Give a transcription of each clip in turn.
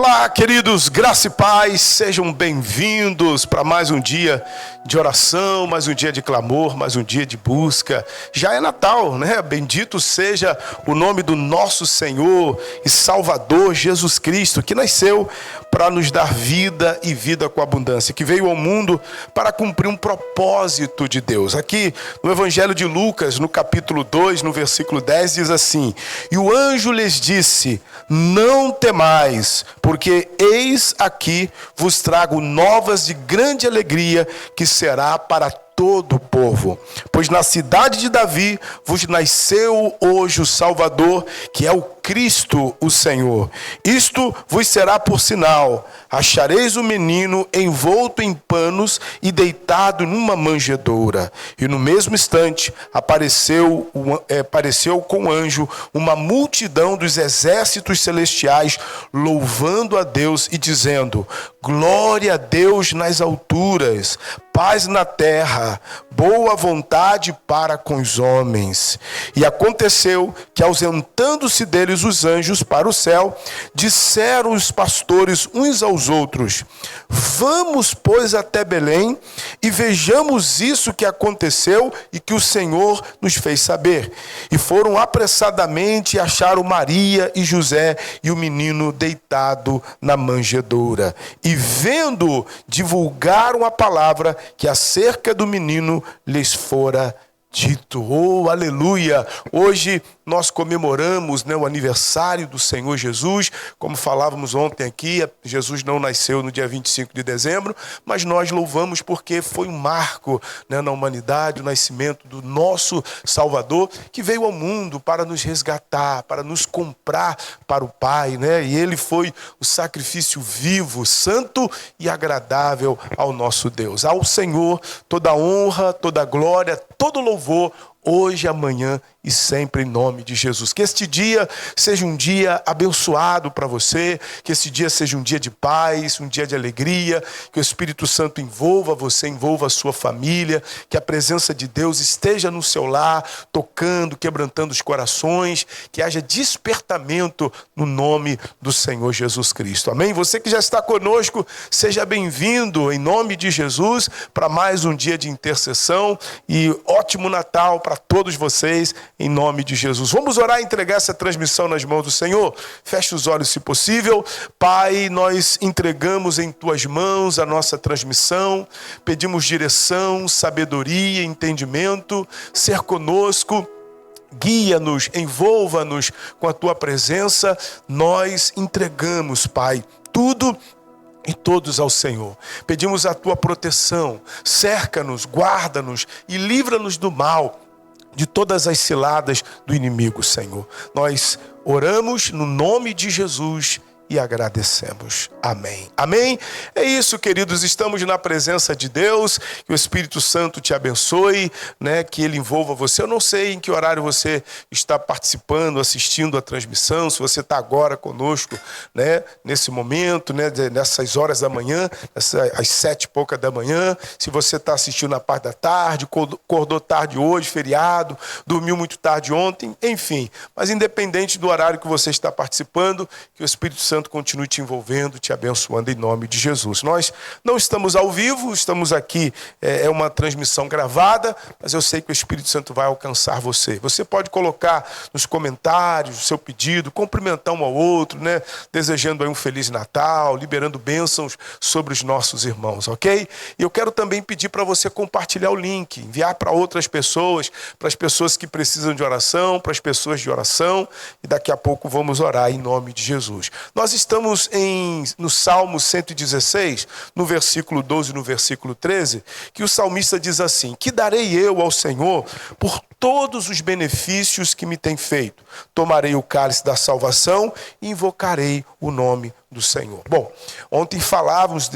Olá, queridos, graça e paz, sejam bem-vindos para mais um dia de oração, mais um dia de clamor, mais um dia de busca. Já é Natal, né? Bendito seja o nome do nosso Senhor e Salvador Jesus Cristo, que nasceu para nos dar vida e vida com abundância, que veio ao mundo para cumprir um propósito de Deus. Aqui no Evangelho de Lucas, no capítulo 2, no versículo 10, diz assim: "E o anjo lhes disse: não temais, porque eis aqui vos trago novas de grande alegria, que será para todo o povo. Pois na cidade de Davi vos nasceu hoje o Salvador, que é o Cristo, o Senhor. Isto vos será por sinal: achareis o menino envolto em panos e deitado numa manjedoura." E no mesmo instante apareceu com o anjo uma multidão dos exércitos celestiais, louvando a Deus e dizendo: "Glória a Deus nas alturas, paz na terra, boa vontade para com os homens." E aconteceu que, ausentando-se deles os anjos para o céu, disseram os pastores uns aos outros: "Vamos, pois, até Belém e vejamos isso que aconteceu e que o Senhor nos fez saber." E foram apressadamente e acharam Maria e José e o menino deitado na manjedoura. E vendo, divulgaram a palavra que acerca do menino lhes fora dito. Oh, aleluia! Hoje nós comemoramos, o aniversário do Senhor Jesus. Como falávamos ontem aqui, Jesus não nasceu no dia 25 de dezembro, mas nós louvamos porque foi um marco, na humanidade, o nascimento do nosso Salvador, que veio ao mundo para nos resgatar, para nos comprar para o Pai, E ele foi o sacrifício vivo, santo e agradável ao nosso Deus. Ao Senhor toda honra, toda glória, todo louvor, hoje, amanhã e sempre, em nome de Jesus. Que este dia seja um dia abençoado para você, que este dia seja um dia de paz, um dia de alegria, que o Espírito Santo envolva você, envolva a sua família, que a presença de Deus esteja no seu lar, tocando, quebrantando os corações, que haja despertamento no nome do Senhor Jesus Cristo. Amém? Você que já está conosco, seja bem-vindo, em nome de Jesus, para mais um dia de intercessão e ótimo Natal para todos vocês, em nome de Jesus. Vamos orar e entregar essa transmissão nas mãos do Senhor? Feche os olhos se possível. Pai, nós entregamos em Tuas mãos a nossa transmissão, pedimos direção, sabedoria, entendimento, ser conosco. Guia-nos, envolva-nos com a Tua presença. Nós entregamos, Pai, tudo e todos ao Senhor. Pedimos a Tua proteção, cerca-nos, guarda-nos e livra-nos do mal, de todas as ciladas do inimigo, Senhor. Nós oramos no nome de Jesus e agradecemos. Amém. Amém? É isso, queridos. Estamos na presença de Deus. Que o Espírito Santo te abençoe, Que Ele envolva você. Eu não sei em que horário você está participando, assistindo a transmissão. Se você está agora conosco, nesse momento, nessas horas da manhã, às 7h pouca da manhã. Se você está assistindo na parte da tarde, acordou tarde hoje, feriado, dormiu muito tarde ontem, enfim. Mas independente do horário que você está participando, que o Espírito Santo continue te envolvendo, te abençoando em nome de Jesus. Nós não estamos ao vivo, estamos aqui, é uma transmissão gravada, mas eu sei que o Espírito Santo vai alcançar você. Você pode colocar nos comentários o seu pedido, cumprimentar um ao outro, desejando aí um Feliz Natal, liberando bênçãos sobre os nossos irmãos, ok? E eu quero também pedir para você compartilhar o link, enviar para outras pessoas, para as pessoas que precisam de oração, para as pessoas de oração, e daqui a pouco vamos orar em nome de Jesus. Nós estamos no Salmo 116, no versículo 12 e no versículo 13, que o salmista diz assim: "Que darei eu ao Senhor por todos os benefícios que me tem feito? Tomarei o cálice da salvação e invocarei o nome do Senhor." Bom, ontem falávamos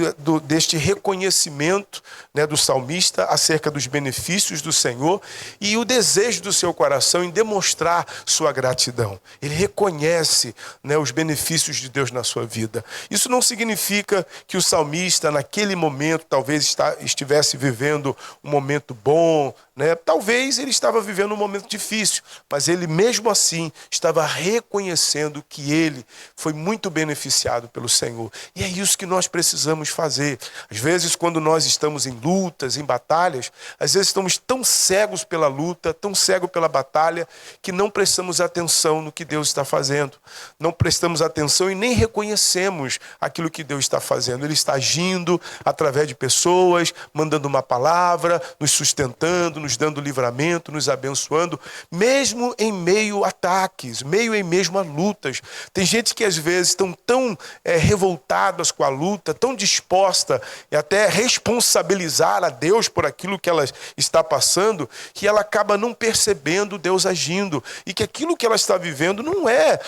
deste reconhecimento, do salmista acerca dos benefícios do Senhor e o desejo do seu coração em demonstrar sua gratidão. Ele reconhece, os benefícios de Deus na sua vida. Isso não significa que o salmista, naquele momento, talvez estivesse vivendo um momento bom, Talvez ele estava vivendo um momento difícil, mas ele mesmo assim estava reconhecendo que ele foi muito beneficiado usado pelo Senhor. E é isso que nós precisamos fazer. Às vezes, quando nós estamos em lutas, em batalhas, às vezes estamos tão cegos pela luta, tão cegos pela batalha, que não prestamos atenção no que Deus está fazendo. Não prestamos atenção e nem reconhecemos aquilo que Deus está fazendo. Ele está agindo através de pessoas, mandando uma palavra, nos sustentando, nos dando livramento, nos abençoando, mesmo em meio a ataques, mesmo a lutas. Tem gente que às vezes estão tão revoltadas com a luta, tão disposta e até responsabilizar a Deus por aquilo que ela está passando, que ela acaba não percebendo Deus agindo, e que aquilo que ela está vivendo não é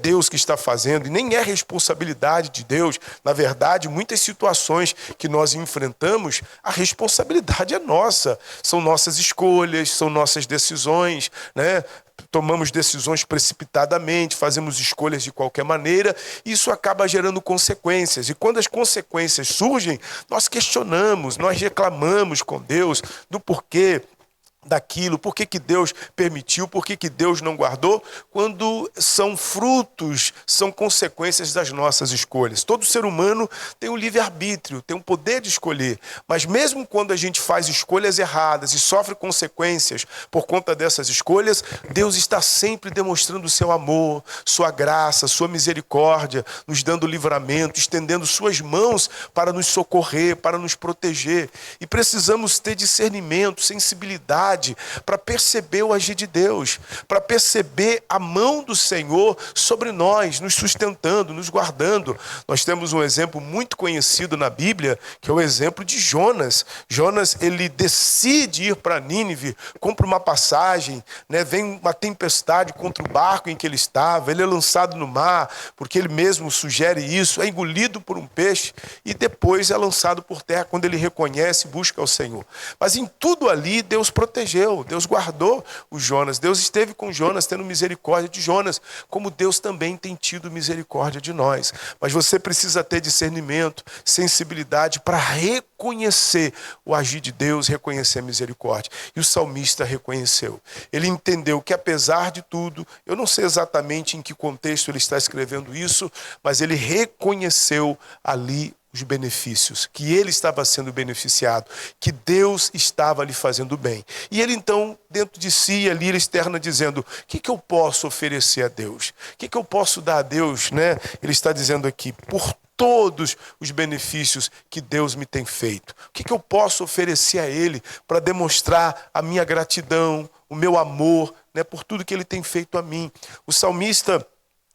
Deus que está fazendo, e nem é responsabilidade de Deus. Na verdade, muitas situações que nós enfrentamos, a responsabilidade é nossa. São nossas escolhas, são nossas decisões, né? Tomamos decisões precipitadamente, fazemos escolhas de qualquer maneira, e isso acaba gerando consequências. E quando as consequências surgem, nós questionamos, nós reclamamos com Deus do porquê daquilo, por que Deus permitiu, por que Deus não guardou, quando são frutos, são consequências das nossas escolhas. Todo ser humano tem um livre-arbítrio, tem um poder de escolher, mas mesmo quando a gente faz escolhas erradas e sofre consequências por conta dessas escolhas, Deus está sempre demonstrando o seu amor, sua graça, sua misericórdia, nos dando livramento, estendendo suas mãos para nos socorrer, para nos proteger. E precisamos ter discernimento, sensibilidade, para perceber o agir de Deus, para perceber a mão do Senhor sobre nós, nos sustentando, nos guardando. Nós temos um exemplo muito conhecido na Bíblia, que é o exemplo de Jonas. Jonas, ele decide ir para Nínive, compra uma passagem, né? Vem uma tempestade contra o barco em que ele estava, ele é lançado no mar, porque ele mesmo sugere isso, é engolido por um peixe e depois é lançado por terra quando ele reconhece e busca o Senhor. Mas em tudo ali, Deus protegeu, Deus guardou o Jonas, Deus esteve com Jonas, tendo misericórdia de Jonas, como Deus também tem tido misericórdia de nós. Mas você precisa ter discernimento, sensibilidade para reconhecer o agir de Deus, reconhecer a misericórdia. E o salmista reconheceu. Ele entendeu que apesar de tudo, eu não sei exatamente em que contexto ele está escrevendo isso, mas ele reconheceu ali os benefícios, que ele estava sendo beneficiado, que Deus estava lhe fazendo bem. E ele então, dentro de si, ali ele externa dizendo, o que eu posso oferecer a Deus? O que eu posso dar a Deus? Né? Ele está dizendo aqui, por todos os benefícios que Deus me tem feito. O que eu posso oferecer a Ele para demonstrar a minha gratidão, o meu amor, né, por tudo que Ele tem feito a mim? O salmista,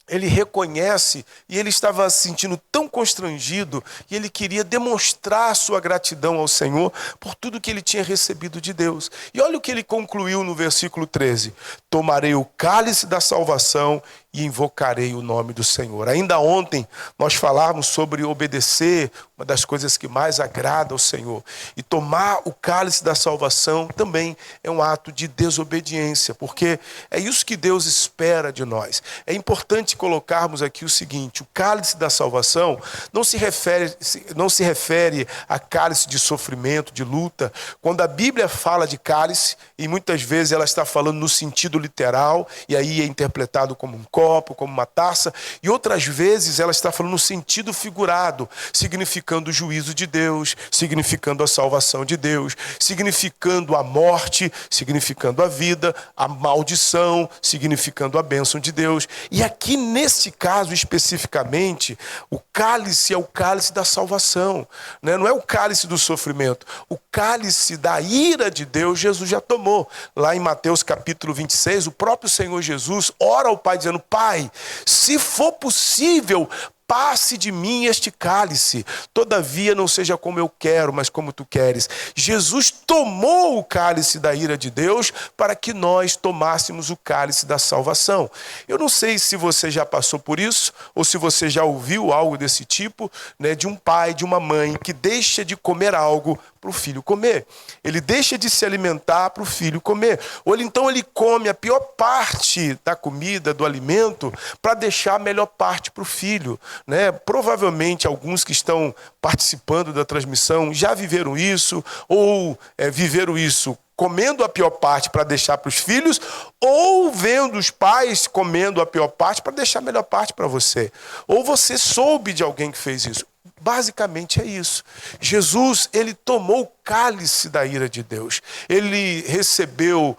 ele reconhece e ele estava se sentindo tão constrangido e ele queria demonstrar sua gratidão ao Senhor por tudo que ele tinha recebido de Deus. E olha o que ele concluiu no versículo 13. Tomarei o cálice da salvação e invocarei o nome do Senhor. Ainda ontem nós falávamos sobre obedecer, uma das coisas que mais agrada ao Senhor. E tomar o cálice da salvação também é um ato de desobediência, porque é isso que Deus espera de nós. É importante colocarmos aqui o seguinte, o cálice da salvação não se refere a cálice de sofrimento, de luta. Quando a Bíblia fala de cálice, e muitas vezes ela está falando no sentido literal, e aí é interpretado como um copo, como uma taça, e outras vezes ela está falando no sentido figurado, significando o juízo de Deus, significando a salvação de Deus, significando a morte, significando a vida, a maldição, significando a bênção de Deus. E aqui nesse caso especificamente, o cálice é o cálice da salvação, né? Não é o cálice do sofrimento, o cálice da ira de Deus Jesus já tomou. Lá em Mateus capítulo 26, o próprio Senhor Jesus ora ao Pai dizendo, Pai, se for possível, passe de mim este cálice, todavia não seja como eu quero, mas como tu queres. Jesus tomou o cálice da ira de Deus para que nós tomássemos o cálice da salvação. Eu não sei se você já passou por isso, ou se você já ouviu algo desse tipo, né, de um pai, de uma mãe que deixa de comer algo para o filho comer. Ele deixa de se alimentar para o filho comer. Ou então ele come a pior parte da comida, do alimento, para deixar a melhor parte para o filho. Né? Provavelmente alguns que estão participando da transmissão já viveram isso, ou viveram isso comendo a pior parte para deixar para os filhos, ou vendo os pais comendo a pior parte para deixar a melhor parte para você. Ou você soube de alguém que fez isso. Basicamente é isso. Jesus, ele tomou o cálice da ira de Deus. Ele recebeu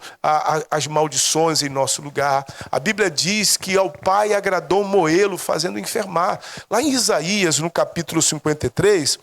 as maldições em nosso lugar. A Bíblia diz que ao Pai agradou moê-lo, fazendo enfermar. Lá em Isaías, no capítulo 53...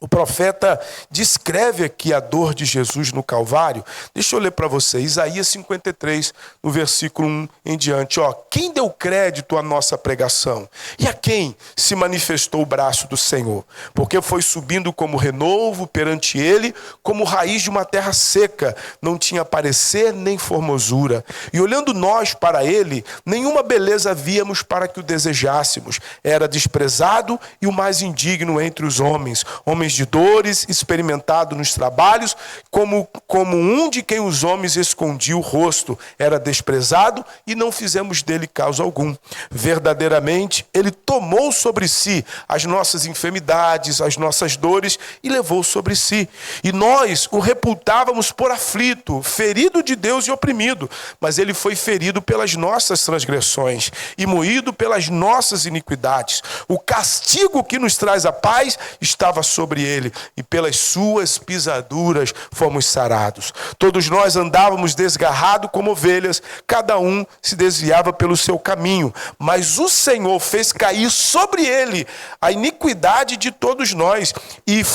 o profeta descreve aqui a dor de Jesus no Calvário. Deixa eu ler para você, Isaías 53, no versículo 1 em diante. Quem deu crédito à nossa pregação? E a quem se manifestou o braço do Senhor? Porque foi subindo como renovo perante ele, como raiz de uma terra seca. Não tinha parecer nem formosura. E olhando nós para ele, nenhuma beleza víamos para que o desejássemos. Era desprezado e o mais indigno entre os homens de dores, experimentado nos trabalhos, como um de quem os homens escondiam o rosto. Era desprezado e não fizemos dele causa algum. Verdadeiramente, ele tomou sobre si as nossas enfermidades, as nossas dores, e levou sobre si. E nós o reputávamos por aflito, ferido de Deus e oprimido. Mas ele foi ferido pelas nossas transgressões e moído pelas nossas iniquidades. O castigo que nos traz a paz estava sobre ele, e pelas suas pisaduras fomos sarados. Todos nós andávamos desgarrados como ovelhas, cada um se desviava pelo seu caminho, mas o Senhor fez cair sobre ele a iniquidade de todos nós, e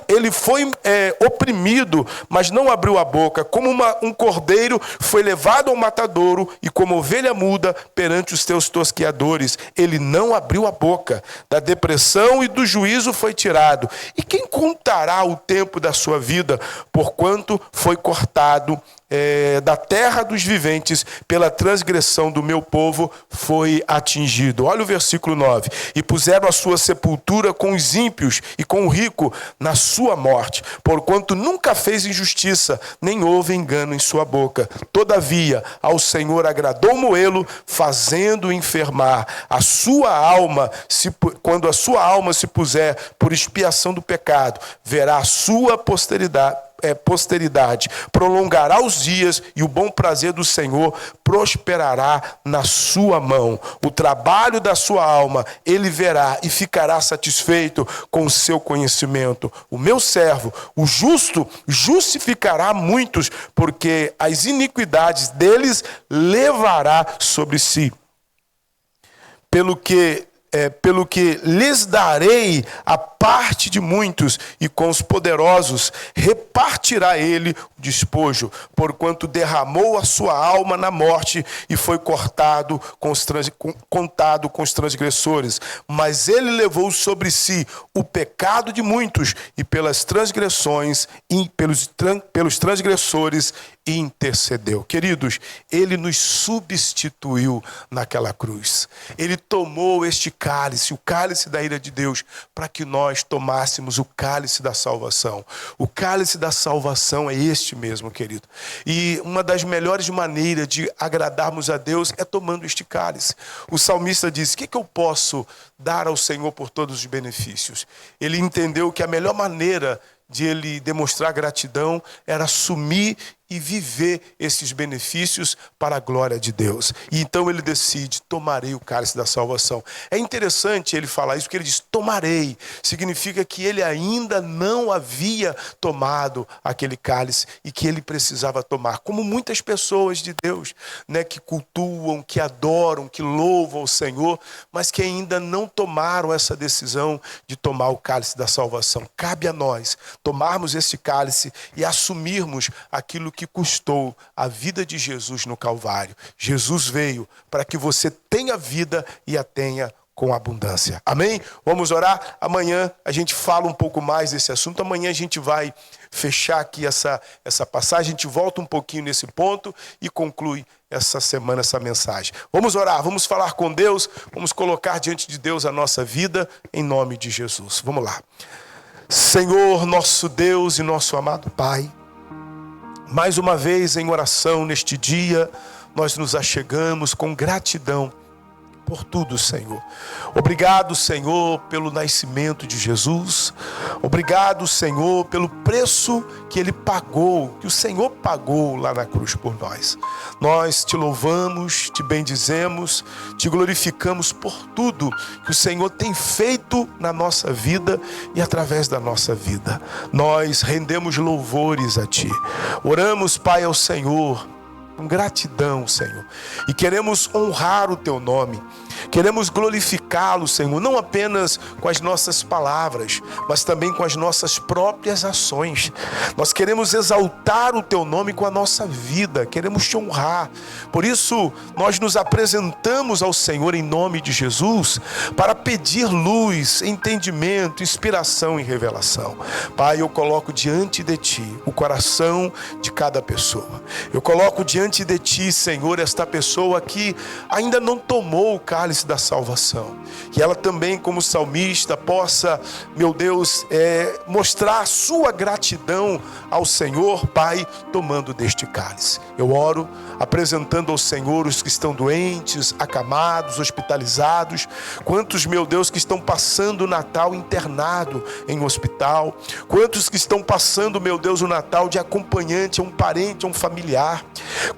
ele foi oprimido, mas não abriu a boca. Como um cordeiro foi levado ao matadouro, e como ovelha muda perante os teus tosqueadores, ele não abriu a boca. Da depressão e do juízo foi tirado. E quem contará o tempo da sua vida, porquanto foi cortado da terra dos viventes, pela transgressão do meu povo foi atingido. Olha o versículo 9. E puseram a sua sepultura com os ímpios e com o rico na sua morte, porquanto nunca fez injustiça, nem houve engano em sua boca. Todavia, ao Senhor agradou moê-lo, fazendo enfermar a sua alma. Quando a sua alma se puser por expiação do pecado, verá a sua posteridade, prolongará os dias, e o bom prazer do Senhor prosperará na sua mão. O trabalho da sua alma ele verá e ficará satisfeito com o seu conhecimento. O meu servo, o justo, justificará muitos, porque as iniquidades deles levará sobre si. Pelo que lhes darei a parte de muitos, e com os poderosos repartirá ele o despojo, porquanto derramou a sua alma na morte e foi contado com os transgressores. Mas ele levou sobre si o pecado de muitos, e pelas transgressões e pelos transgressores intercedeu. Queridos, ele nos substituiu naquela cruz. Ele tomou este cálice, o cálice da ira de Deus, para que nós tomássemos o cálice da salvação. O cálice da salvação é este mesmo, querido. E uma das melhores maneiras de agradarmos a Deus é tomando este cálice. O salmista diz: o que eu posso dar ao Senhor por todos os benefícios? Ele entendeu que a melhor maneira de ele demonstrar gratidão era assumir e viver esses benefícios para a glória de Deus. E então ele decide: tomarei o cálice da salvação. É interessante ele falar isso, porque ele diz tomarei. Significa que ele ainda não havia tomado aquele cálice e que ele precisava tomar. Como muitas pessoas de Deus, né, que cultuam, que adoram, que louvam o Senhor, mas que ainda não tomaram essa decisão de tomar o cálice da salvação. Cabe a nós tomarmos esse cálice e assumirmos aquilo que custou a vida de Jesus no Calvário. Jesus veio para que você tenha vida e a tenha com abundância. Amém? Vamos orar? Amanhã a gente fala um pouco mais desse assunto. Amanhã a gente vai fechar aqui essa passagem. A gente volta um pouquinho nesse ponto e conclui essa semana essa mensagem. Vamos orar, vamos falar com Deus, vamos colocar diante de Deus a nossa vida em nome de Jesus. Vamos lá. Senhor, nosso Deus e nosso amado Pai, mais uma vez em oração neste dia, nós nos achegamos com gratidão por tudo, Senhor. Obrigado, Senhor, pelo nascimento de Jesus. Obrigado, Senhor, pelo preço que Ele pagou, que o Senhor pagou lá na cruz por nós. Nós te louvamos, te bendizemos, te glorificamos por tudo que o Senhor tem feito na nossa vida e através da nossa vida. Nós rendemos louvores a Ti. Oramos, Pai, ao Senhor, com gratidão, Senhor, e queremos honrar o Teu nome, queremos glorificá-lo, Senhor, não apenas com as nossas palavras, mas também com as nossas próprias ações. Nós queremos exaltar o Teu nome com a nossa vida, queremos Te honrar. Por isso, nós nos apresentamos ao Senhor em nome de Jesus, para pedir luz, entendimento, inspiração e revelação. Pai, eu coloco diante de Ti o coração de cada pessoa. Eu coloco diante de Ti, Senhor, esta pessoa que ainda não tomou o cálice da salvação. Que ela também, como salmista, possa, meu Deus, mostrar a sua gratidão ao Senhor, Pai, tomando deste cálice. Eu oro apresentando ao Senhor os que estão doentes, acamados, hospitalizados. Quantos, meu Deus, que estão passando o Natal internado em hospital. Quantos que estão passando, meu Deus, o Natal de acompanhante a um parente, a um familiar.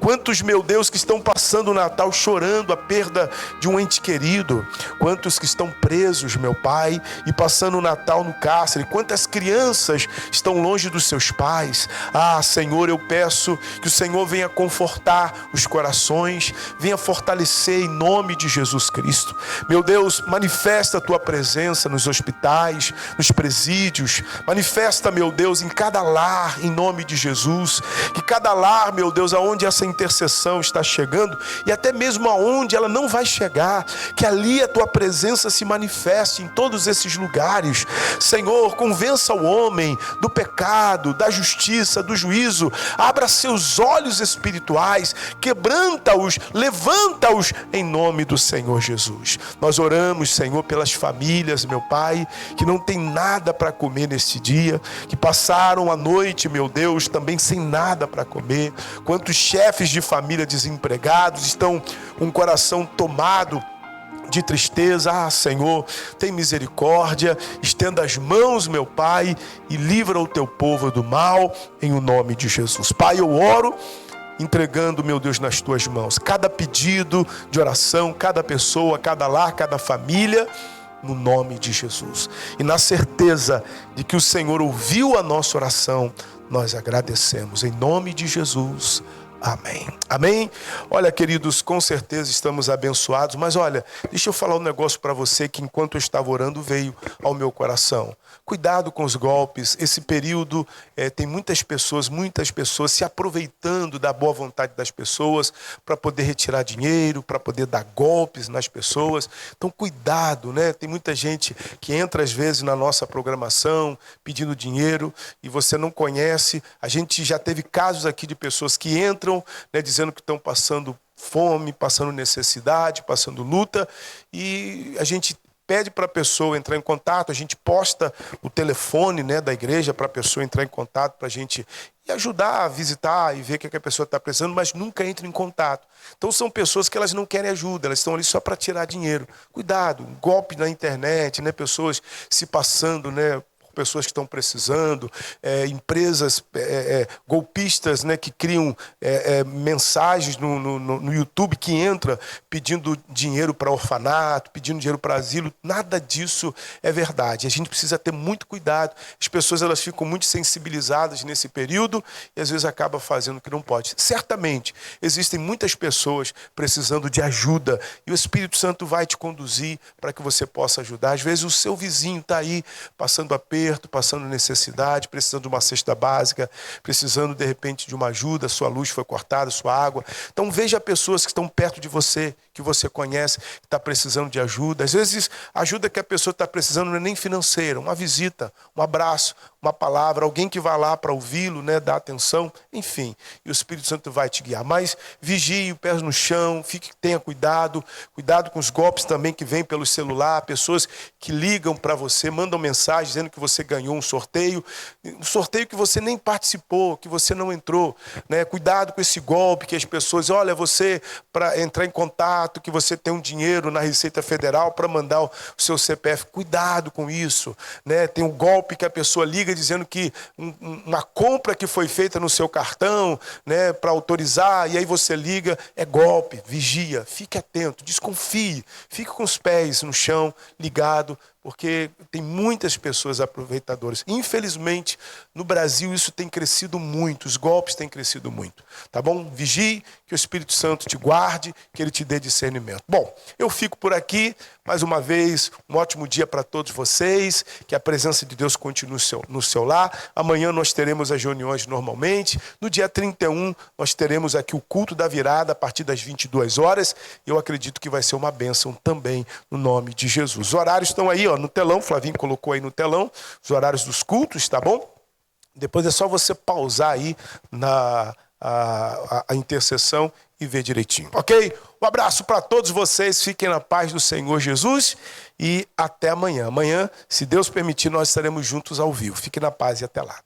Quantos, meu Deus, que estão passando o Natal chorando a perda de um ente querido. Quantos que estão presos, meu Pai, e passando o Natal no cárcere. Quantas crianças estão longe dos seus pais. Ah, Senhor, eu peço que o Senhor venha confortar os corações, venha fortalecer em nome de Jesus Cristo. Meu Deus, manifesta a Tua presença nos hospitais, nos presídios. Manifesta, meu Deus, em cada lar, em nome de Jesus. Que cada lar, meu Deus, aonde essa intercessão está chegando e até mesmo aonde ela não vai chegar, que ali a Tua presença se manifeste em todos esses lugares. Senhor, convença o homem do pecado, da justiça, do juízo. Abra seus olhos espirituais, quebranta-os, levanta-os em nome do Senhor Jesus. Nós oramos, Senhor, pelas famílias, meu Pai, que não tem nada para comer neste dia, que passaram a noite, meu Deus, também sem nada para comer. Quantos chefes de família desempregados estão com o coração tomado de tristeza. Ah, Senhor, tem misericórdia, estenda as mãos, meu Pai, e livra o Teu povo do mal, em o nome de Jesus. Pai, eu oro entregando, meu Deus, nas Tuas mãos cada pedido de oração, cada pessoa, cada lar, cada família, no nome de Jesus. E na certeza de que o Senhor ouviu a nossa oração, nós agradecemos em nome de Jesus. Amém. Amém? Olha, queridos, com certeza estamos abençoados, mas olha, deixa eu falar um negócio para você que enquanto eu estava orando veio ao meu coração. Cuidado com os golpes. Esse período tem muitas pessoas se aproveitando da boa vontade das pessoas para poder retirar dinheiro, para poder dar golpes nas pessoas. Então cuidado, né? Tem muita gente que entra às vezes na nossa programação pedindo dinheiro e você não conhece. A gente já teve casos aqui de pessoas que entram, né, dizendo que estão passando fome, passando necessidade, passando luta, e a gente pede para a pessoa entrar em contato, a gente posta o telefone, né, da igreja para a pessoa entrar em contato, para a gente e ajudar a visitar e ver o que a pessoa está precisando, mas nunca entra em contato. Então são pessoas que elas não querem ajuda, elas estão ali só para tirar dinheiro. Cuidado, golpe na internet, né, pessoas se passando, né, pessoas que estão precisando, empresas golpistas, né, que criam mensagens no YouTube que entra pedindo dinheiro para orfanato, pedindo dinheiro para asilo. Nada disso é verdade. A gente precisa ter muito cuidado. As pessoas elas ficam muito sensibilizadas nesse período e às vezes acabam fazendo o que não pode. Certamente existem muitas pessoas precisando de ajuda e o Espírito Santo vai te conduzir para que você possa ajudar. Às vezes o seu vizinho está aí passando aperto, passando necessidade, precisando de uma cesta básica, precisando de repente de uma ajuda, sua luz foi cortada, sua água. Então veja pessoas que estão perto de você, que você conhece, que está precisando de ajuda. Às vezes a ajuda que a pessoa está precisando não é nem financeira, uma visita, um abraço, uma palavra, alguém que vai lá para ouvi-lo, né, dar atenção, enfim. E o Espírito Santo vai te guiar. Mas vigie, o pé no chão, tenha cuidado com os golpes também que vêm pelo celular, pessoas que ligam para você, mandam mensagem dizendo que você você ganhou um sorteio que você nem participou, que você não entrou, né? Cuidado com esse golpe que as pessoas, olha, você para entrar em contato, que você tem um dinheiro na Receita Federal para mandar o seu CPF. Cuidado com isso, né? Tem um golpe que a pessoa liga dizendo que uma compra que foi feita no seu cartão, né, para autorizar, e aí você liga, é golpe. Vigia, fique atento, desconfie, fique com os pés no chão, ligado, porque tem muitas pessoas aproveitadoras. Infelizmente, no Brasil isso tem crescido muito, os golpes têm crescido muito, tá bom? Vigie, que o Espírito Santo te guarde, que ele te dê discernimento. Bom, eu fico por aqui, mais uma vez, um ótimo dia para todos vocês, que a presença de Deus continue no seu lar. Amanhã nós teremos as reuniões normalmente, no dia 31 nós teremos aqui o culto da virada a partir das 22 horas, eu acredito que vai ser uma bênção também no nome de Jesus. Os horários estão aí, ó, no telão, Flavinho colocou aí no telão, os horários dos cultos, tá bom? Depois é só você pausar aí a intercessão e ver direitinho, ok? Um abraço para todos vocês, fiquem na paz do Senhor Jesus e até amanhã. Amanhã, se Deus permitir, nós estaremos juntos ao vivo. Fiquem na paz e até lá.